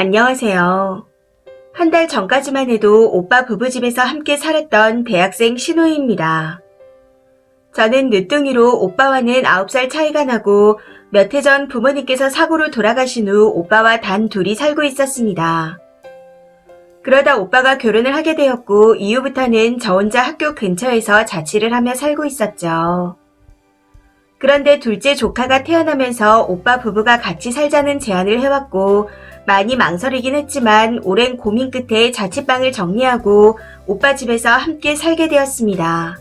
안녕하세요. 한 달 전까지만 해도 오빠 부부집에서 함께 살았던 대학생 신우이입니다. 저는 늦둥이로 오빠와는 9살 차이가 나고 몇 해 전 부모님께서 사고로 돌아가신 후 오빠와 단 둘이 살고 있었습니다. 그러다 오빠가 결혼을 하게 되었고 이후부터는 저 혼자 학교 근처에서 자취를 하며 살고 있었죠. 그런데 둘째 조카가 태어나면서 오빠 부부가 같이 살자는 제안을 해왔고 많이 망설이긴 했지만 오랜 고민 끝에 자취방을 정리하고 오빠 집에서 함께 살게 되었습니다.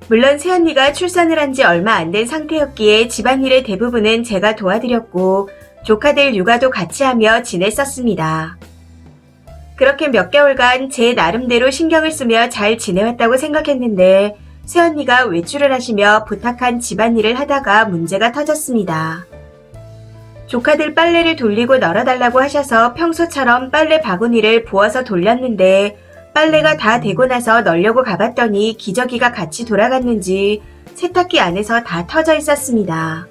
물론 새언니가 출산을 한 지 얼마 안 된 상태였기에 집안일의 대부분은 제가 도와드렸고 조카들 육아도 같이 하며 지냈었습니다. 그렇게 몇 개월간 제 나름대로 신경을 쓰며 잘 지내왔다고 생각했는데 새언니가 외출을 하시며 부탁한 집안일을 하다가 문제가 터졌습니다. 조카들 빨래를 돌리고 널어달라고 하셔서 평소처럼 빨래 바구니를 부어서 돌렸는데 빨래가 다 되고 나서 널려고 가봤더니 기저귀가 같이 돌아갔는지 세탁기 안에서 다 터져 있었습니다.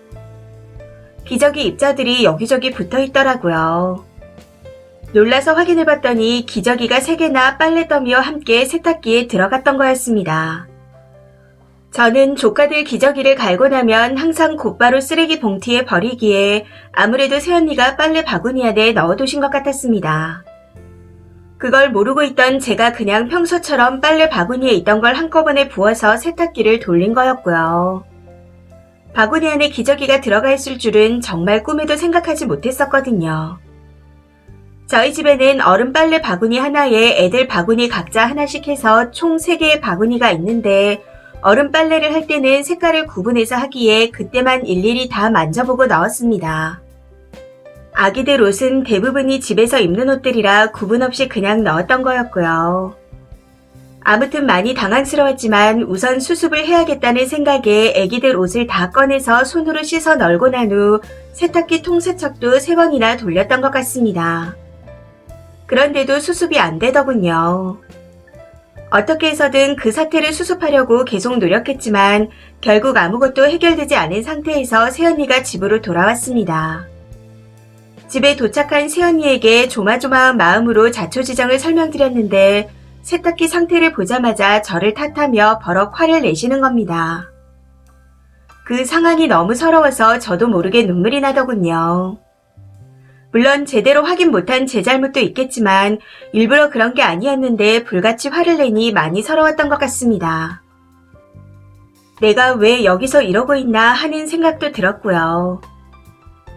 기저귀 입자들이 여기저기 붙어 있더라고요. 놀라서 확인해봤더니 기저귀가 3개나 빨래더미와 함께 세탁기에 들어갔던 거였습니다. 저는 조카들 기저귀를 갈고 나면 항상 곧바로 쓰레기 봉투에 버리기에 아무래도 새언니가 빨래 바구니 안에 넣어두신 것 같았습니다. 그걸 모르고 있던 제가 그냥 평소처럼 빨래 바구니에 있던 걸 한꺼번에 부어서 세탁기를 돌린 거였고요. 바구니 안에 기저귀가 들어가 있을 줄은 정말 꿈에도 생각하지 못했었거든요. 저희 집에는 어른 빨래 바구니 하나에 애들 바구니 각자 하나씩 해서 총 3개의 바구니가 있는데 어른 빨래를 할 때는 색깔을 구분해서 하기에 그때만 일일이 다 만져보고 넣었습니다. 아기들 옷은 대부분이 집에서 입는 옷들이라 구분 없이 그냥 넣었던 거였고요. 아무튼 많이 당황스러웠지만 우선 수습을 해야겠다는 생각에 아기들 옷을 다 꺼내서 손으로 씻어 널고 난 후 세탁기 통세척도 3번이나 돌렸던 것 같습니다. 그런데도 수습이 안 되더군요. 어떻게 해서든 그 사태를 수습하려고 계속 노력했지만 결국 아무것도 해결되지 않은 상태에서 새언니가 집으로 돌아왔습니다. 집에 도착한 새언니에게 조마조마한 마음으로 자초지정을 설명드렸는데 세탁기 상태를 보자마자 저를 탓하며 버럭 화를 내시는 겁니다. 그 상황이 너무 서러워서 저도 모르게 눈물이 나더군요. 물론 제대로 확인 못한 제 잘못도 있겠지만 일부러 그런 게 아니었는데 불같이 화를 내니 많이 서러웠던 것 같습니다. 내가 왜 여기서 이러고 있나 하는 생각도 들었고요.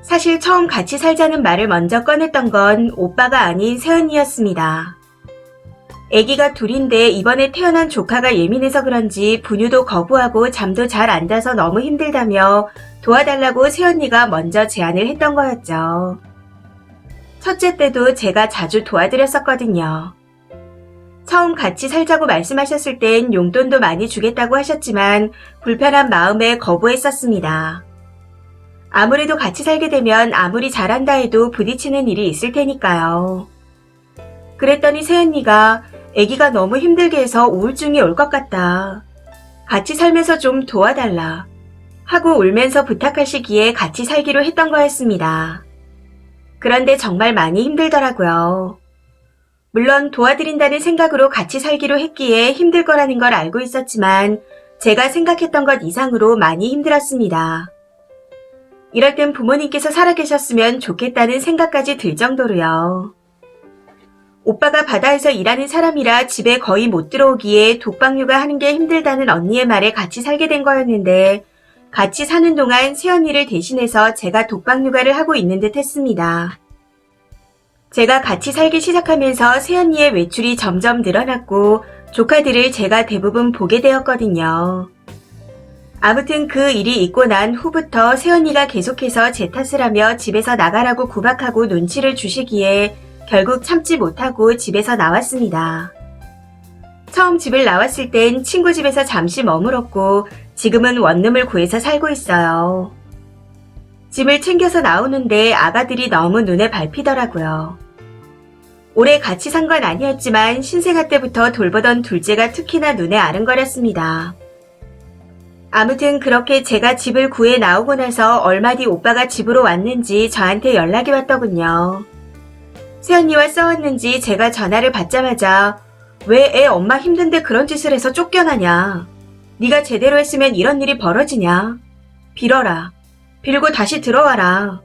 사실 처음 같이 살자는 말을 먼저 꺼냈던 건 오빠가 아닌 새언니였습니다. 아기가 둘인데 이번에 태어난 조카가 예민해서 그런지 분유도 거부하고 잠도 잘 안 자서 너무 힘들다며 도와달라고 새언니가 먼저 제안을 했던 거였죠. 첫째 때도 제가 자주 도와드렸었거든요. 처음 같이 살자고 말씀하셨을 땐 용돈도 많이 주겠다고 하셨지만 불편한 마음에 거부했었습니다. 아무래도 같이 살게 되면 아무리 잘한다 해도 부딪히는 일이 있을 테니까요. 그랬더니 새언니가 아기가 너무 힘들게 해서 우울증이 올 것 같다. 같이 살면서 좀 도와달라. 하고 울면서 부탁하시기에 같이 살기로 했던 거였습니다. 그런데 정말 많이 힘들더라고요. 물론 도와드린다는 생각으로 같이 살기로 했기에 힘들 거라는 걸 알고 있었지만 제가 생각했던 것 이상으로 많이 힘들었습니다. 이럴 땐 부모님께서 살아계셨으면 좋겠다는 생각까지 들 정도로요. 오빠가 바다에서 일하는 사람이라 집에 거의 못 들어오기에 독박육아 하는 게 힘들다는 언니의 말에 같이 살게 된 거였는데 같이 사는 동안 새언니를 대신해서 제가 독박육아를 하고 있는 듯 했습니다. 제가 같이 살기 시작하면서 새언니의 외출이 점점 늘어났고 조카들을 제가 대부분 보게 되었거든요. 아무튼 그 일이 있고 난 후부터 새언니가 계속해서 제 탓을 하며 집에서 나가라고 구박하고 눈치를 주시기에 결국 참지 못하고 집에서 나왔습니다. 처음 집을 나왔을 땐 친구 집에서 잠시 머물었고 지금은 원룸을 구해서 살고 있어요. 짐을 챙겨서 나오는데 아가들이 너무 눈에 밟히더라고요. 오래 같이 산 건 아니었지만 신생아 때부터 돌보던 둘째가 특히나 눈에 아른거렸습니다. 아무튼 그렇게 제가 집을 구해 나오고 나서 얼마 뒤 오빠가 집으로 왔는지 저한테 연락이 왔더군요. 새언니와 싸웠는지 제가 전화를 받자마자 왜 애 엄마 힘든데 그런 짓을 해서 쫓겨나냐. 네가 제대로 했으면 이런 일이 벌어지냐. 빌어라. 빌고 다시 들어와라.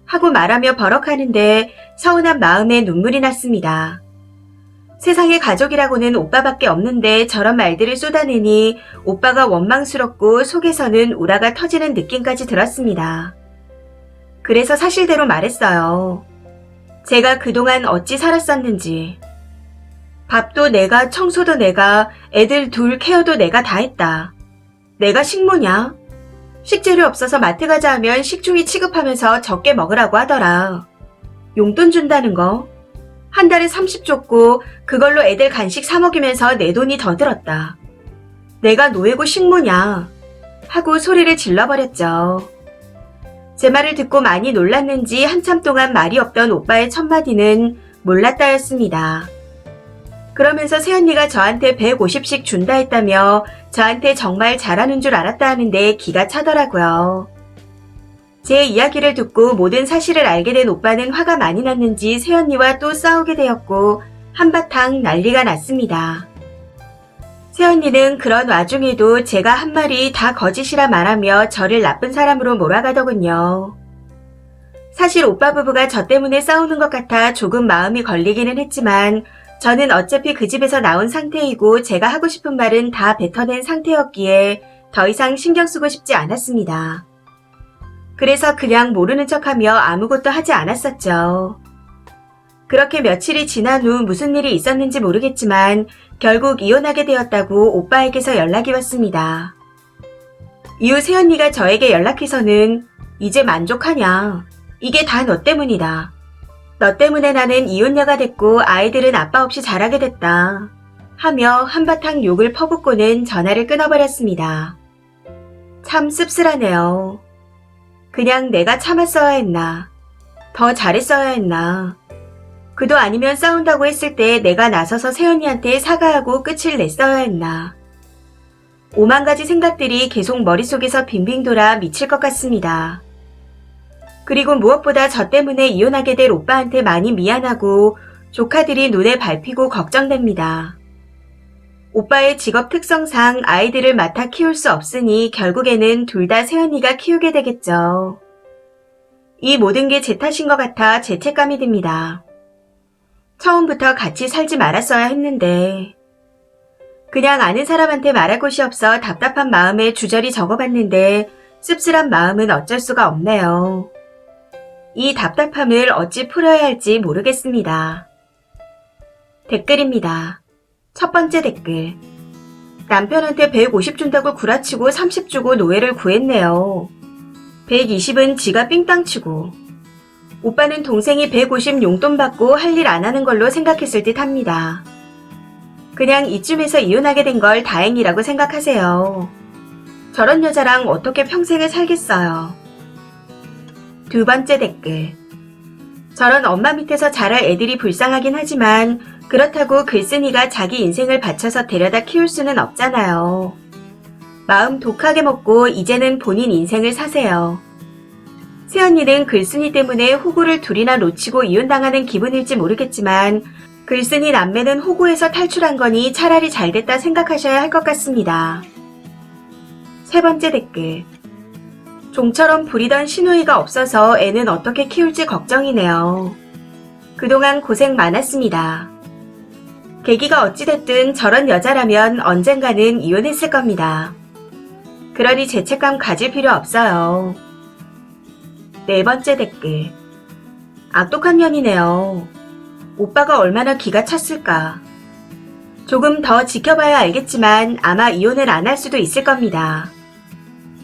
하고 말하며 버럭하는데 서운한 마음에 눈물이 났습니다. 세상에 가족이라고는 오빠밖에 없는데 저런 말들을 쏟아내니 오빠가 원망스럽고 속에서는 우라가 터지는 느낌까지 들었습니다. 그래서 사실대로 말했어요. 제가 그동안 어찌 살았었는지. 밥도 내가, 청소도 내가, 애들 둘 케어도 내가 다 했다. 내가 식모냐? 식재료 없어서 마트 가자 하면 식충이 취급하면서 적게 먹으라고 하더라. 용돈 준다는 거. 한 달에 30 줬고 그걸로 애들 간식 사 먹이면서 내 돈이 더 들었다. 내가 노예고 식모냐? 하고 소리를 질러버렸죠. 제 말을 듣고 많이 놀랐는지 한참 동안 말이 없던 오빠의 첫마디는 몰랐다였습니다. 그러면서 새언니가 저한테 150씩 준다 했다며 저한테 정말 잘하는 줄 알았다 하는데 기가 차더라고요. 제 이야기를 듣고 모든 사실을 알게 된 오빠는 화가 많이 났는지 새언니와 또 싸우게 되었고 한바탕 난리가 났습니다. 새언니는 그런 와중에도 제가 한 말이 다 거짓이라 말하며 저를 나쁜 사람으로 몰아가더군요. 사실 오빠 부부가 저 때문에 싸우는 것 같아 조금 마음이 걸리기는 했지만 저는 어차피 그 집에서 나온 상태이고 제가 하고 싶은 말은 다 뱉어낸 상태였기에 더 이상 신경 쓰고 싶지 않았습니다. 그래서 그냥 모르는 척하며 아무것도 하지 않았었죠. 그렇게 며칠이 지난 후 무슨 일이 있었는지 모르겠지만 결국 이혼하게 되었다고 오빠에게서 연락이 왔습니다. 이후 새언니가 저에게 연락해서는 이제 만족하냐? 이게 다 너 때문이다. 너 때문에 나는 이혼녀가 됐고 아이들은 아빠 없이 자라게 됐다. 하며 한바탕 욕을 퍼붓고는 전화를 끊어버렸습니다. 참 씁쓸하네요. 그냥 내가 참았어야 했나. 더 잘했어야 했나. 그도 아니면 싸운다고 했을 때 내가 나서서 새언니한테 사과하고 끝을 냈어야 했나. 5만 가지 생각들이 계속 머릿속에서 빙빙 돌아 미칠 것 같습니다. 그리고 무엇보다 저 때문에 이혼하게 될 오빠한테 많이 미안하고 조카들이 눈에 밟히고 걱정됩니다. 오빠의 직업 특성상 아이들을 맡아 키울 수 없으니 결국에는 둘 다 새언니가 키우게 되겠죠. 이 모든 게 제 탓인 것 같아 죄책감이 듭니다. 처음부터 같이 살지 말았어야 했는데 그냥 아는 사람한테 말할 곳이 없어 답답한 마음에 주저리 적어봤는데 씁쓸한 마음은 어쩔 수가 없네요. 이 답답함을 어찌 풀어야 할지 모르겠습니다. 댓글입니다. 첫 번째 댓글. 남편한테 150 준다고 구라치고 30 주고 노예를 구했네요. 120은 지가 삥땅 치고. 오빠는 동생이 150 용돈 받고 할 일 안 하는 걸로 생각했을 듯 합니다. 그냥 이쯤에서 이혼하게 된 걸 다행이라고 생각하세요. 저런 여자랑 어떻게 평생을 살겠어요. 두 번째 댓글. 저런 엄마 밑에서 자랄 애들이 불쌍하긴 하지만 그렇다고 글쓴이가 자기 인생을 바쳐서 데려다 키울 수는 없잖아요. 마음 독하게 먹고 이제는 본인 인생을 사세요. 새언니는 글쓴이 때문에 호구를 둘이나 놓치고 이혼당하는 기분일지 모르겠지만 글쓴이 남매는 호구에서 탈출한 거니 차라리 잘됐다 생각하셔야 할 것 같습니다. 세 번째 댓글. 종처럼 부리던 시누이가 없어서 애는 어떻게 키울지 걱정이네요. 그동안 고생 많았습니다. 계기가 어찌됐든 저런 여자라면 언젠가는 이혼했을 겁니다. 그러니 죄책감 가질 필요 없어요. 네 번째 댓글. 악독한 년이네요. 오빠가 얼마나 기가 찼을까. 조금 더 지켜봐야 알겠지만 아마 이혼을 안 할 수도 있을 겁니다.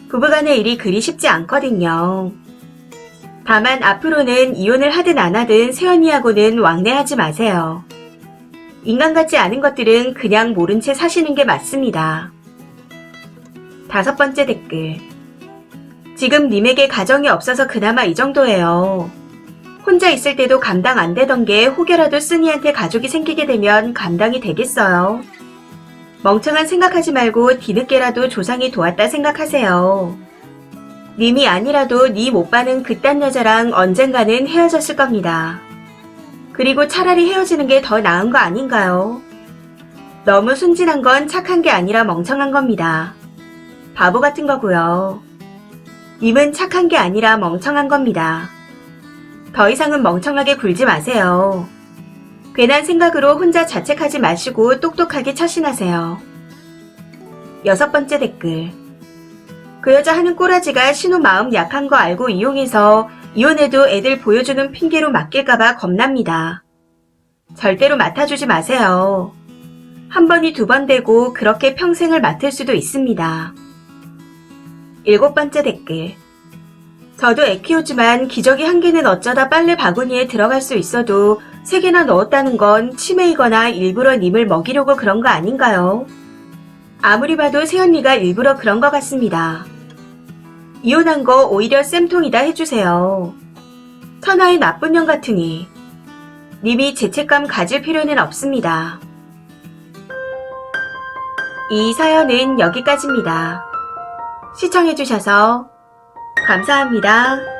부부간의 일이 그리 쉽지 않거든요. 다만 앞으로는 이혼을 하든 안 하든 새언니하고는 왕래하지 마세요. 인간 같지 않은 것들은 그냥 모른 채 사시는 게 맞습니다. 다섯 번째 댓글. 지금 님에게 가정이 없어서 그나마 이 정도예요. 혼자 있을 때도 감당 안 되던 게 혹여라도 쓴이한테 가족이 생기게 되면 감당이 되겠어요. 멍청한 생각하지 말고 뒤늦게라도 조상이 도왔다 생각하세요. 님이 아니라도 님 오빠는 그딴 여자랑 언젠가는 헤어졌을 겁니다. 그리고 차라리 헤어지는 게 더 나은 거 아닌가요? 너무 순진한 건 착한 게 아니라 멍청한 겁니다. 바보 같은 거고요. 님은 착한 게 아니라 멍청한 겁니다. 더 이상은 멍청하게 굴지 마세요. 괜한 생각으로 혼자 자책하지 마시고 똑똑하게 처신하세요. 6번째 댓글. 그 여자 하는 꼬라지가 신호 마음 약한 거 알고 이용해서 이혼해도 애들 보여주는 핑계로 맡길까봐 겁납니다. 절대로 맡아주지 마세요. 한 번이 2번 되고 그렇게 평생을 맡을 수도 있습니다. 7번째 댓글. 저도 애 키우지만 기저귀 1개는 어쩌다 빨래 바구니에 들어갈 수 있어도 3개나 넣었다는 건 치매이거나 일부러 님을 먹이려고 그런 거 아닌가요? 아무리 봐도 새언니가 일부러 그런 것 같습니다. 이혼한 거 오히려 쌤통이다 해주세요. 천하의 나쁜 년 같으니. 님이 죄책감 가질 필요는 없습니다. 이 사연은 여기까지입니다. 시청해주셔서 감사합니다.